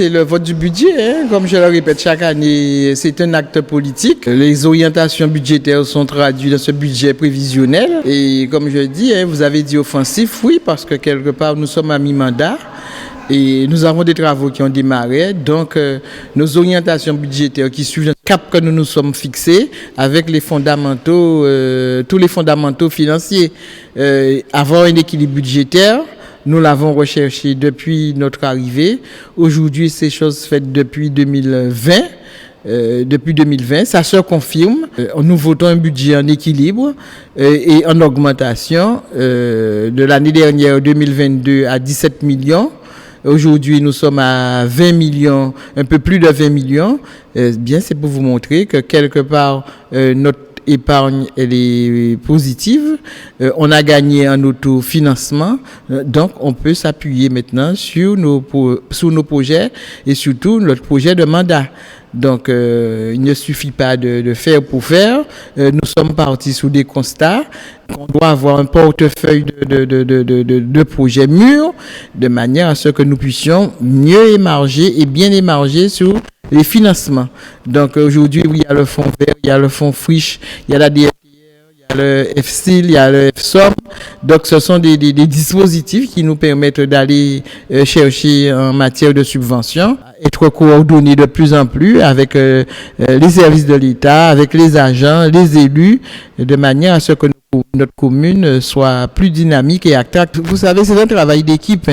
c'est le vote du budget. Comme je le répète chaque année, c'est un acte politique. Les orientations budgétaires sont traduites dans ce budget prévisionnel. Et comme je dis, vous avez dit offensif, oui, parce que quelque part, nous sommes à mi-mandat. Et nous avons des travaux qui ont démarré, donc nos orientations budgétaires qui suivent le cap que nous nous sommes fixés avec les fondamentaux, tous les fondamentaux financiers. Avoir un équilibre budgétaire, nous l'avons recherché depuis notre arrivée. Aujourd'hui, c'est chose faite depuis 2020. Depuis 2020, ça se confirme. Nous votons un budget en équilibre et en augmentation de l'année dernière 2022 à 17 millions. Aujourd'hui, nous sommes à 20 millions, un peu plus de 20 millions. Bien, c'est pour vous montrer que quelque part, notre épargne, elle est positive. On a gagné en autofinancement. Donc, on peut s'appuyer maintenant sur nos projets et surtout notre projet de mandat. Donc, il ne suffit pas de faire pour faire. Nous sommes partis sous des constats qu'on doit avoir un portefeuille de projets mûrs de manière à ce que nous puissions mieux émarger et bien émarger sur les financements. Donc, aujourd'hui, il y a le fonds vert, il y a le fonds friche, il y a la DFIR, il y a le FSIL, il y a le FSOM. Donc, ce sont des dispositifs qui nous permettent d'aller chercher en matière de subventions, être coordonnés de plus en plus avec les services de l'État, avec les agents, les élus, de manière à ce que notre commune soit plus dynamique et attractive. Vous savez, c'est un travail d'équipe.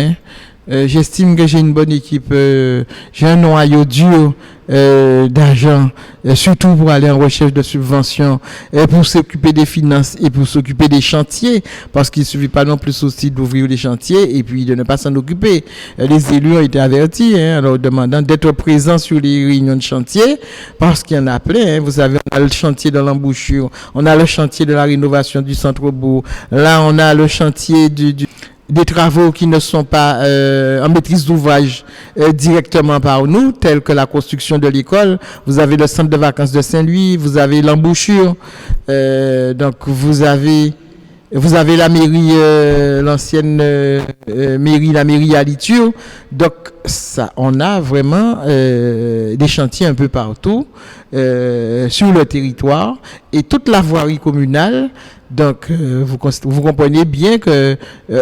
J'estime que j'ai une bonne équipe. J'ai un noyau dur d'agents, surtout pour aller en recherche de subventions, pour s'occuper des finances et pour s'occuper des chantiers, parce qu'il ne suffit pas non plus aussi d'ouvrir les chantiers et puis de ne pas s'en occuper. Les élus ont été avertis en leur demandant d'être présents sur les réunions de chantier, parce qu'il y en a plein. Vous savez, on a le chantier de l'embouchure, on a le chantier de la rénovation du centre-bourg, là on a le chantier des travaux qui ne sont pas en maîtrise d'ouvrage directement par nous, tels que la construction de l'école. Vous avez le centre de vacances de Saint-Louis, vous avez l'embouchure, donc vous avez la mairie, l'ancienne mairie, la mairie à Lithio. Donc ça, on a vraiment des chantiers un peu partout sur le territoire et toute la voirie communale. Donc, vous comprenez bien que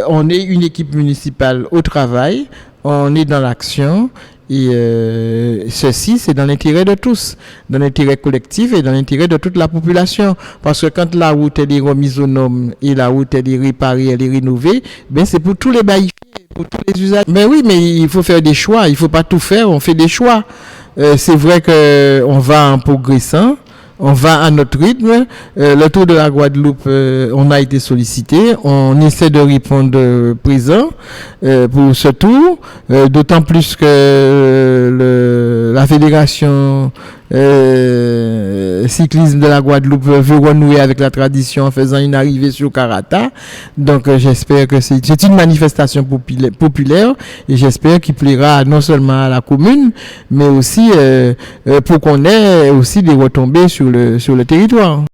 on est une équipe municipale au travail, on est dans l'action et ceci, c'est dans l'intérêt de tous, dans l'intérêt collectif et dans l'intérêt de toute la population. Parce que quand la route elle est remise aux normes et la route elle est réparée, elle est rénovée, ben c'est pour tous les baillifs, pour tous les usages. Mais oui, mais il faut faire des choix, il faut pas tout faire, on fait des choix. C'est vrai que on va en progressant. On va à notre rythme. Le tour de la Guadeloupe, on a été sollicité. On essaie de répondre présent pour ce tour. D'autant plus que la fédération cyclisme de la Guadeloupe veut renouer avec la tradition en faisant une arrivée sur Karata. Donc j'espère que c'est une manifestation populaire et j'espère qu'il plaira non seulement à la commune, mais aussi pour qu'on ait aussi des retombées sur le territoire.